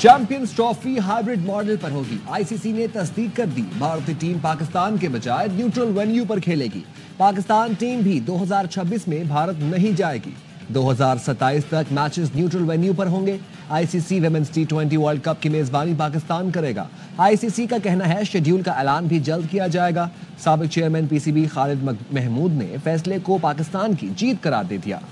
Champions trophy hybrid model पर होगी। ICC ने तस्दीक कर दी, भारतीय टीम पाकिस्तान के बजाय न्यूट्रल वेन्यू पर खेलेगी। पाकिस्तान टीम भी 2026 में भारत नहीं जाएगी। 2027 तक मैचेस न्यूट्रल वेन्यू पर होंगे। ICC women's T20 world cup की मेजबानी पाकिस्तान करेगा। आईसीसी का कहना है शेड्यूल का ऐलान भी जल्द किया जाएगा। साबिक चेयरमैन पीसीबी खालिद महमूद ने फैसले को पाकिस्तान की जीत करार दे दिया।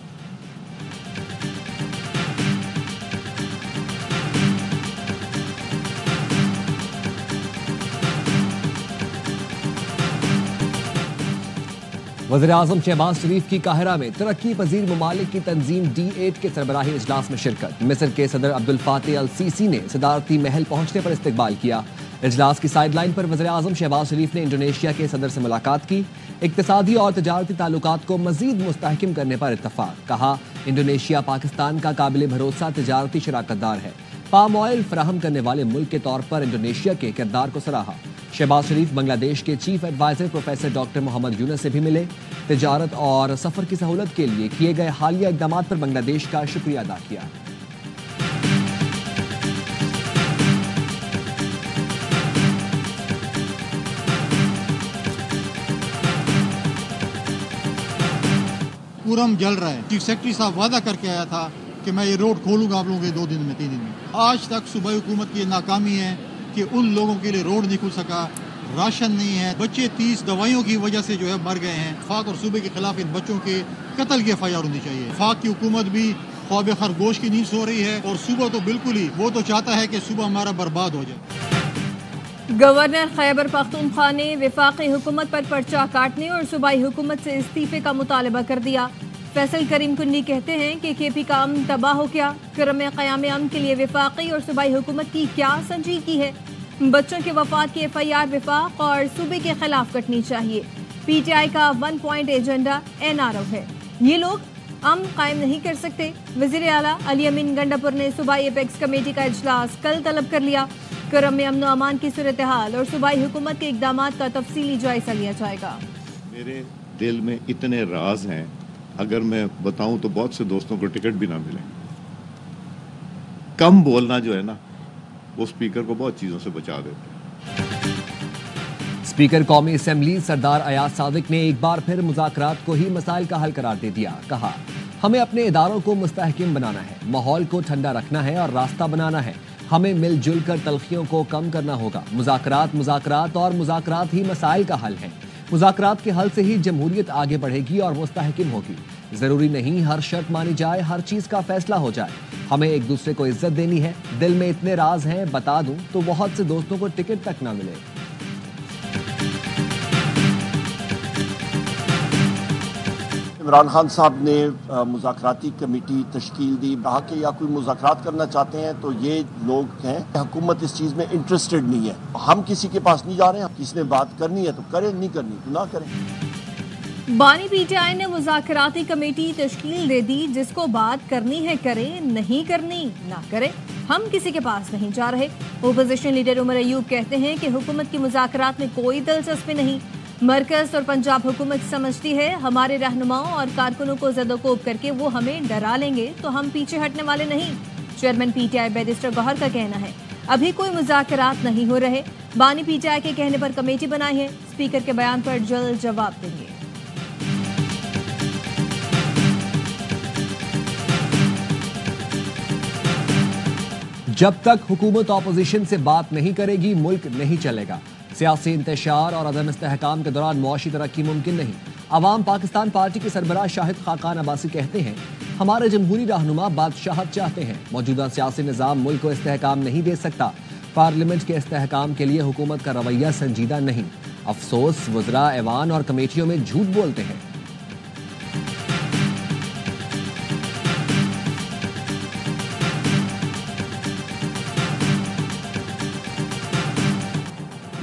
वज़ीर-ए-आज़म शहबाज शरीफ की काहिरा में तरक्की पजीर ममालिक की तंजीम D8 के सरबराही इजलास में शिरकत। मिस्र के सदर अब्दुल फातह अल सीसी ने सदारती महल पहुंचने पर इस्तकबाल किया। इजलास की साइड लाइन पर वज़ीर-ए-आज़म शहबाज शरीफ ने इंडोनेशिया के सदर से मुलाकात की। इक्तिसादी और तजारती ताल्लुकात को मजीद मुस्तहकम करने पर इत्तफाक। कहा, इंडोनेशिया पाकिस्तान का काबिल भरोसा तजारती शराकतदार है। पाम ऑयल फराहम करने वाले मुल्क के तौर पर इंडोनेशिया के किरदार को सराहा। शहबाज शरीफ बांग्लादेश के chief adviser professor doctor Mohammad Yunus से भी मिले। तिजारत और सफर की सहूलत के लिए किए गए हालिया इकदामात पर बांग्लादेश का शुक्रिया अदा किया। पूरम जल रहा है। चीफ सेक्रेटरी साहब वादा करके आया था कि मैं ये रोड खोलूंगा आप लोगों के 2 दिन में 3 दिन में। आज तक सूबाई हुकूमत की नाकामी है कि उन लोगों के लिए रोड नहीं खुल सका, राशन नहीं है, बच्चे 30 दवाइयों की वजह से जो है मर गए हैं। वफाक और सूबे के खिलाफ इन बच्चों के कत्ल की FIR होनी चाहिए। वफाक की हुकूमत भी ख्वाब खरगोश की नींद सो रही है और सूबा तो बिल्कुल ही वो तो चाहता है कि सूबा हमारा बर्बाद हो जाए। गवर्नर खैबर पख्तूनख्वा ने वफाकी हुकूमत पर पर्चा काटने और सूबाई हुकूमत से इस्तीफे का मुतालबा कर दिया। फैसल करीम कुन्नी कहते हैं कि KP का अमन तबाह हो गया। क्रम क़याम अमन के लिए वफाकी और सूबाई हुकूमत की क्या संजीदगी है। बच्चों के वफात की FIR वफाक और सूबे के खिलाफ कटनी चाहिए। PTI का 1 पॉइंट एजेंडा NRO है। ये लोग अमन कायम नहीं कर सकते। वज़ीर आला अली अमीन गंडापुर ने सूबाई एपेक्स कमेटी का इजलास कल तलब कर लिया। क्रम अमन अमान की सूरत हाल और सूबाई हुकूमत के इक़दामात का तफसीली जायजा लिया जाएगा। मेरे दिल में इतने राज हैं, अगर मैं बताऊं तो बहुत से दोस्तों को टिकट भी ना मिले। कम बोलना जो है ना, वो स्पीकर को बहुत चीजों से बचा देता है। स्पीकर कौमी असेंबली सरदार अयाज सादिक ने एक बार फिर मुज़ाकरात को ही मसाइल का हल करार दे दिया। कहा, हमें अपने इदारों को मुस्तहकम बनाना है, माहौल को ठंडा रखना है और रास्ता बनाना है। हमें मिलजुल कर तलखियों को कम करना होगा। मुज़ाकरात और मुज़ाकरात ही मसाइल का हल है। मुज़ाकरात के हल से ही जमहूरियत आगे बढ़ेगी और मुस्तहकम होगी। ज़रूरी नहीं हर शर्त मानी जाए, हर चीज़ का फैसला हो जाए। हमें एक दूसरे को इज्जत देनी है। दिल में इतने राज हैं, बता दूं तो बहुत से दोस्तों को टिकट तक ना मिले। इमरान खान साहब ने मुज़ाकराती कमेटी तश्कील दी। कहा कि या कोई मुज़ाकरात करना चाहते हैं तो ये लोग हैं, हुकूमत इस चीज़ में इंटरेस्टेड नहीं है। हम किसी के पास नहीं जा रहे हैं। किसी ने बात करनी है तो करें, नहीं करनी तो ना करें। बानी PTI ने मुज़ाकराती कमेटी तश्कील दे दी। जिसको बात करनी है करे, नहीं करनी ना करे। हम किसी के पास नहीं जा रहे। ओपोजिशन लीडर उमर अयूब कहते हैं कि हुकूमत की मुज़ाकरात में कोई दिलचस्पी नहीं। मरकज और पंजाब हुकूमत समझती है हमारे रहनुमाओं और कारकुनों को ज़दोकोब करके वो हमें डरा लेंगे तो हम पीछे हटने वाले नहीं। चेयरमैन PTI बैरिस्टर गौहर का कहना है अभी कोई मुज़ाकरात नहीं हो रहे। बानी PTI के कहने पर कमेटी बनाई है। स्पीकर के बयान पर जल्द जवाब देंगे। जब तक हुकूमत ऑपोजिशन से बात नहीं करेगी, मुल्क नहीं चलेगा। सियासी इंतशार और अदम इस्तेहकाम के दौरान मुआशी तरक्की मुमकिन नहीं। अवाम पाकिस्तान पार्टी के सरबराह शाहिद खाकान अब्बासी कहते हैं, हमारे जमहूरी रहनुमा बादशाहत चाहते हैं। मौजूदा सियासी निज़ाम मुल्क को इस्तेहकाम नहीं दे सकता। पार्लियामेंट के इस्तेहकाम के लिए हुकूमत का रवैया संजीदा नहीं। अफसोस वज़रा ऐवान और कमेटियों में झूठ बोलते हैं।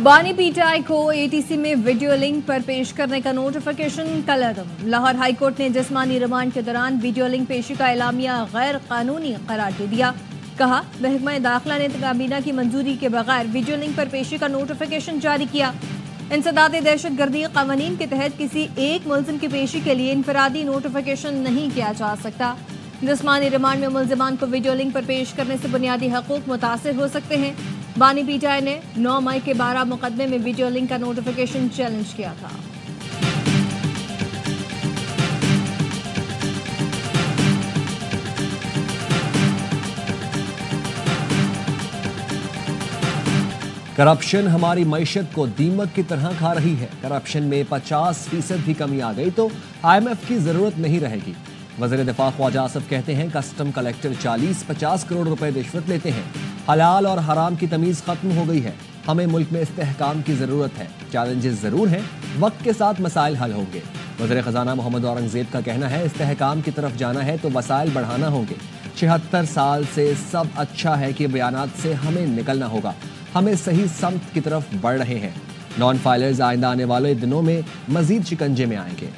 बानी PTI को ATC में वीडियो लिंक पर पेश करने का नोटिफिकेशन कलअदम। लाहौर हाई कोर्ट ने जिस्मानी रिमांड के दौरान वीडियो लिंक पेशी का एलामिया गैर कानूनी करार दे दिया। कहा, महकमा दाखिला ने काबीना की मंजूरी के बगैर वीडियो लिंक पर पेशी का नोटिफिकेशन जारी किया। इंसदाद दहशतगर्दी कानून के तहत किसी एक मुल्ज़िम की पेशी के लिए इनफरादी नोटिफिकेशन नहीं किया जा सकता। जिस्मानी रिमांड में मुल्जिमान को वीडियो लिंक पर पेश करने से बुनियादी हकूक मुतासिर हो सकते हैं। बानी पीटीआई ने 9 मई के 12 मुकदमे में वीडियो लिंक का नोटिफिकेशन चैलेंज किया था। करप्शन हमारी मईशत को दीमक की तरह खा रही है। करप्शन में 50% भी कमी आ गई तो IMF की जरूरत नहीं रहेगी। वज़ीर दिफा ख्वाजा आसिफ कहते हैं कस्टम कलेक्टर 40-50 करोड़ रुपए रिश्वत लेते हैं। हलाल और हराम की तमीज़ खत्म हो गई है। हमें मुल्क में इस्तेहकाम की ज़रूरत है। चैलेंजेस ज़रूर हैं, वक्त के साथ मसाइल हल होंगे। वज़ीर ख़जाना मोहम्मद औरंगज़ेब का कहना है इस्तेहकाम की तरफ जाना है तो वसाइल बढ़ाना होंगे। 76 साल से सब अच्छा है कि बयानात से हमें निकलना होगा। हमें सही समत की तरफ बढ़ रहे हैं। नॉन फाइलर्स आइंदा आने वाले दिनों में मजीद शिकंजे में आएंगे।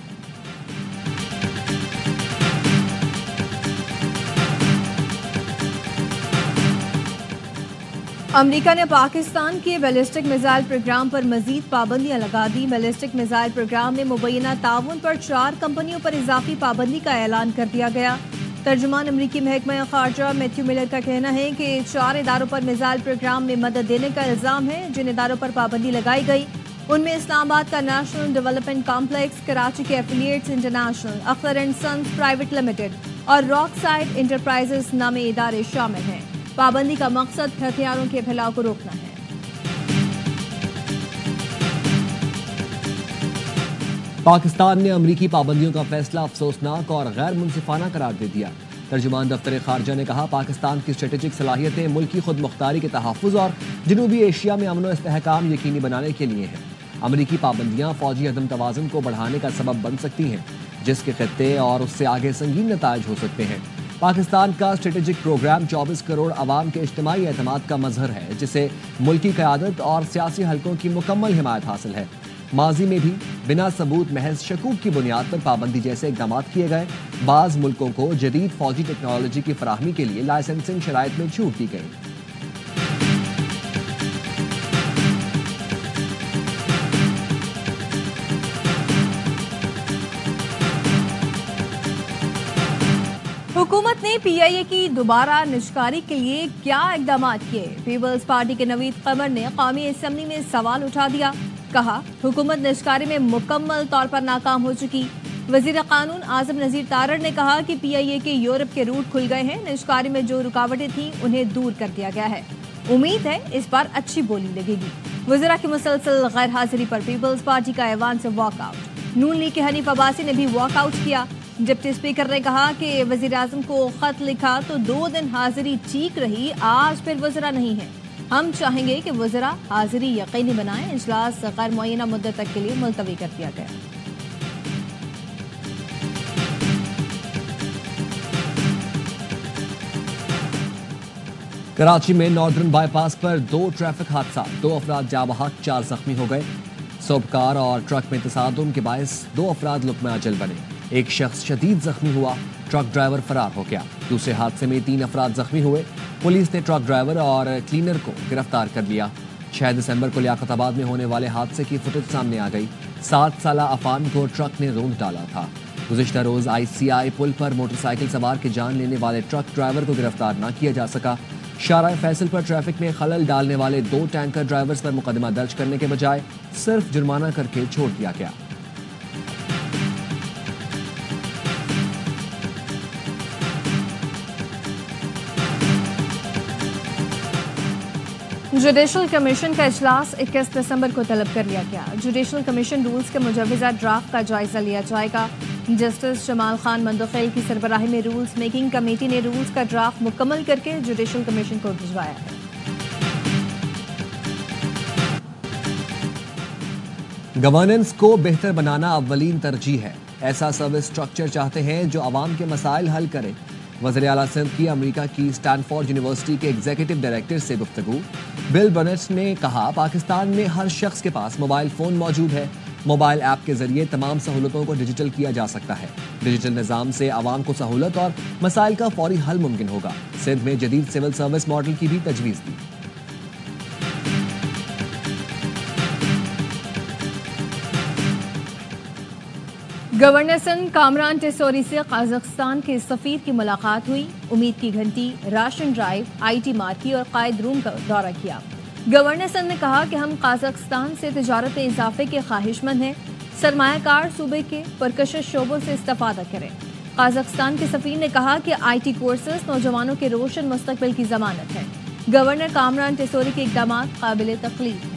अमेरिका ने पाकिस्तान के बैलिस्टिक मिसाइल प्रोग्राम पर मजीद पाबंदियां लगा दी। बैलिस्टिक मिसाइल प्रोग्राम में मुबैना ताउन पर 4 कंपनियों पर इजाफी पाबंदी का ऐलान कर दिया गया। तर्जुमान अमरीकी महकमा खारजा मैथ्यू मिलर का कहना है कि 4 इदारों पर मिसाइल प्रोग्राम में मदद देने का इल्जाम है। जिन इदारों पर पाबंदी लगाई गई उनमें इस्लामाबाद का नेशनल डेवलपमेंट कॉम्प्लेक्स, कराची के affiliates international, Akhtar and sons private limited और रॉक साइड इंटरप्राइजेस नामी इदारे शामिल हैं। पाबंदी का मकसद हथियारों के फैलाव को रोकना है। पाकिस्तान ने अमरीकी पाबंदियों का फैसला अफसोसनाक और गैर मुनसिफाना करार दे दिया। तर्जुमान दफ्तर खारजा ने कहा पाकिस्तान की स्ट्रेटेजिक सलाहियतें मुल्की खुद मुख्तारी के तहफ़्फ़ुज़ और जनूबी एशिया में अमन व इस्तेहकाम यकीनी बनाने के लिए हैं। अमरीकी पाबंदियाँ फौजी अदम तवाज़ुन को बढ़ाने का सबब बन सकती हैं, जिसके खित्ते और उससे आगे संगीन नताइज हो सकते हैं। पाकिस्तान का स्ट्रेटेजिक प्रोग्राम 24 करोड़ अवाम के इज्तिमाई एतमाद का मजहर है, जिसे मुल्की क़यादत और सियासी हलकों की मुकम्मल हिमायत हासिल है। माजी में भी बिना सबूत महज शकूक की बुनियाद पर पाबंदी जैसे इक़दाम किए गए। बाज़ मुल्कों को जदीद फौजी टेक्नोलॉजी की फराहमी के लिए लाइसेंसिंग शराइत में छूट दी गई। हुकूमत ने PIA की दोबारा निजकारी के लिए क्या इकदाम किए? पीपल्स पार्टी के नवीद कमर ने कौमी असम्बली में सवाल उठा दिया। कहा हुकूमत निजकारी में मुकम्मल तौर पर नाकाम हो चुकी। वजीर कानून आजम नजीर तारड़ ने कहा कि PIA के यूरोप के रूट खुल गए हैं। निजकारी में जो रुकावटें थीं उन्हें दूर कर दिया गया है। उम्मीद है इस बार अच्छी बोली लगेगी। वज़ीरा की मुसलसल गैर हाजिरी पर पीपल्स पार्टी का ऐवान से वॉकआउट। नून लीग के हनीफ अब्बासी ने भी वॉकआउट किया। डिप्टी स्पीकर ने कहा कि वज़ीर आज़म को खत लिखा तो 2 दिन हाजिरी ठीक रही, आज फिर वज़ीरा नहीं है। हम चाहेंगे कि वज़ीरा हाजिरी यकीनी बनाएं। इजलास गैर मुअय्यना मुद्दत तक के लिए मुलतवी कर दिया गया। कराची में नॉर्दर्न बाईपास पर 2 ट्रैफिक हादसा, 2 अफराद जाँ बहक, 4 जख्मी हो गए। सोबकार और ट्रक में तसादुम के बायस 2 अफराद लुक़मा अजल बने। एक शख्स शदीद जख्मी हुआ, ट्रक ड्राइवर फरार हो गया। दूसरे हादसे में 3 अफराद जख्मी हुए। पुलिस ने ट्रक ड्राइवर और क्लीनर को गिरफ्तार कर लिया। 6 दिसंबर को लियाकताबाद में होने वाले हादसे की फुटेज सामने आ गई। 7 साला अफान को ट्रक ने रोंद डाला था। गुज़िश्ता रोज ICI पुल पर मोटरसाइकिल सवार के जान लेने वाले ट्रक ड्राइवर को गिरफ्तार न किया जा सका। शाहराह फैसल पर ट्रैफिक में खलल डालने वाले 2 टैंकर ड्राइवर्स पर मुकदमा दर्ज करने के बजाय सिर्फ जुर्माना करके छोड़ दिया गया। जुडिशल कमीशन का इजलास 21 दिसंबर को तलब कर लिया गया। जुडिशल कमीशन रूल्स के मुजवजा ड्राफ्ट का जायजा लिया जाएगा। जस्टिस जमाल खान मंदखेल की सरबराही में रूल्स मेकिंग कमेटी ने रूल्स का ड्राफ्ट मुकम्मल करके जुडिशल कमीशन को भिजवाया है। गवर्नेंस को बेहतर बनाना अव्वलीन तरजीह है। ऐसा सर्विस स्ट्रक्चर चाहते हैं जो आवाम के मसाइल हल करे। वज़ीर आला सिंध की अमेरिका की स्टैनफोर्ड यूनिवर्सिटी के एग्जीक्यूटिव डायरेक्टर से गुफ्तगू। बिल बर्नेट ने कहा पाकिस्तान में हर शख्स के पास मोबाइल फ़ोन मौजूद है। मोबाइल ऐप के जरिए तमाम सहूलतों को डिजिटल किया जा सकता है। डिजिटल निज़ाम से आवाम को सहूलत और मसाइल का फौरी हल मुमकिन होगा। सिंध में जदीद सिविल सर्विस मॉडल की भी तजवीज़ दी। گورنر سندھ کامران ٹیسوری سے قازقستان کے سفیر کی ملاقات ہوئی. امید کی گھنٹی، راشن ڈرائیو، IT مارکی اور قائد روم کا دورہ کیا. گورنر سندھ نے کہا کہ ہم قازقستان سے تجارت میں اضافے کے خواہش مند ہیں. سرمایہ کار صوبے کے پرکشش شعبوں سے استفادہ کریں. قازقستان کے سفیر نے کہا کہ IT کورسز نوجوانوں کے روشن مستقبل کی ضمانت ہے. گورنر کامران ٹیسوری کے اقدامات قابل تقلید ہیں.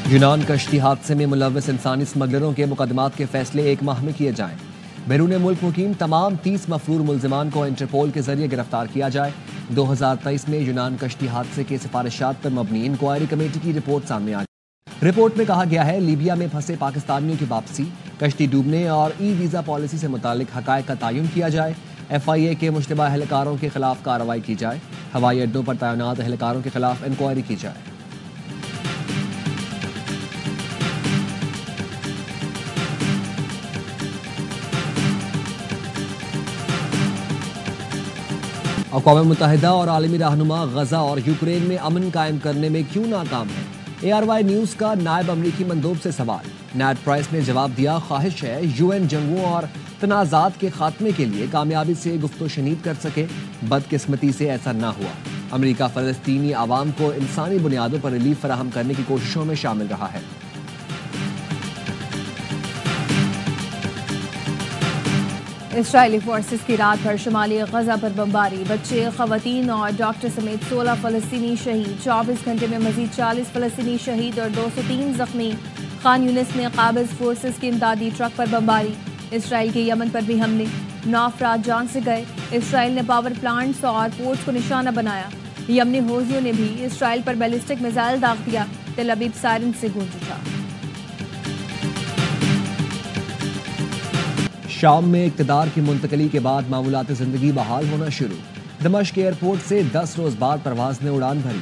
یونان کشتی حادثے میں ملوث انسانی اسمگلروں کے مقدمات کے فیصلے 1 ماہ میں کیے جائیں. بیرون ملک مقیم تمام 30 مفرور ملزمان کو انٹرپول کے ذریعے گرفتار کیا جائے. 2023 میں یونان کشتی حادثے کے سفارشات پر مبنی انکوائری کمیٹی کی رپورٹ سامنے آ گئی. رپورٹ میں کہا گیا ہے لیبیا میں پھنسے پاکستانیوں کی واپسی، کشتی ڈوبنے اور ویزا پالیسی سے متعلق حقائق کا تعین کیا جائے. FIA کے مشتبہ اہلکاروں کے خلاف کارروائی کی جائے. ہوائی اڈوں پر تعینات اہلکاروں کے خلاف انکوائری کی جائے. اقوام متحدہ اور عالمی رہنما غزہ اور یوکرین میں امن قائم کرنے میں کیوں ناکام ہیں؟ ARY نیوز کا نائب امریکی مندوب سے سوال. نیڈ پرائس نے جواب دیا، خواہش ہے UN جنگوں اور تنازعات کے خاتمے کے لیے کامیابی سے گفت و شنید کر سکے. بدقسمتی سے ایسا نہ ہوا. امریکہ فلسطینی عوام کو انسانی بنیادوں پر ریلیف فراہم کرنے کی کوششوں میں شامل رہا ہے. اسرائیلی فورسز کی رات بھر شمالی غزہ پر بمباری، بچے، خواتین اور ڈاکٹر سمیت 16 فلسطینی شہید. 24 گھنٹے میں مزید 40 فلسطینی شہید اور 203 زخمی. خان یونس میں قابض فورسز کی امدادی ٹرک پر بمباری. اسرائیل کے یمن پر بھی حملے، 9 افراد جان سے گئے. اسرائیل نے پاور پلانٹس اور پورٹس کو نشانہ بنایا. یمنی حوثیوں نے بھی اسرائیل پر بیلسٹک میزائل داغ دیا. تل ابیب سائرن سے گونج اٹھا. شام میں اقتدار کی منتقلی کے بعد معمولات زندگی بحال ہونا شروع. دمشق ایئرپورٹ سے 10 روز بعد پرواز نے اڑان بھری.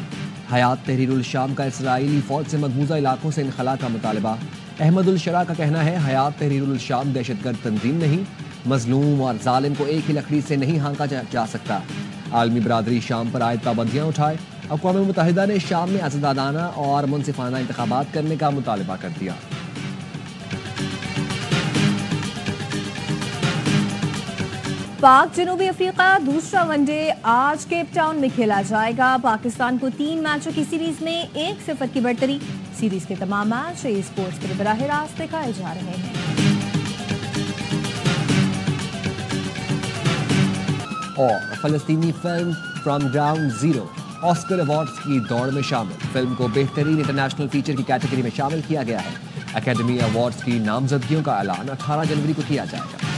حیات تحریر الشام کا اسرائیلی فوج سے مقبوضہ علاقوں سے انخلا کا مطالبہ. احمد الشرا کا کہنا ہے حیات تحریر الشام دہشت گرد تنظیم نہیں، مظلوم اور ظالم کو ایک ہی لکڑی سے نہیں ہانکا جا سکتا. عالمی برادری شام پر عائد پابندیاں اٹھائے. اقوام متحدہ نے شام میں آزادانہ اور منصفانہ انتخابات کرنے کا مطالبہ کر دیا. پاک جنوبی افریقہ دوسرا ون ڈے آج کیپ ٹاؤن میں کھیلا جائے گا. پاکستان کو 3 میچوں کی سیریز میں 1-0 کی برتری. سیریز کے تمام میچ اسپورٹس پر براہ راست دکھائے جا رہے ہیں. اور فلسطینی film from ground zero Oscar awards کی دوڑ میں شامل. فلم کو بہترین انٹرنیشنل فیچر کی کیٹیگری میں شامل کیا گیا ہے. اکیڈمی ایوارڈز کی نامزدگیوں کا اعلان 18 جنوری کو کیا جائے گا.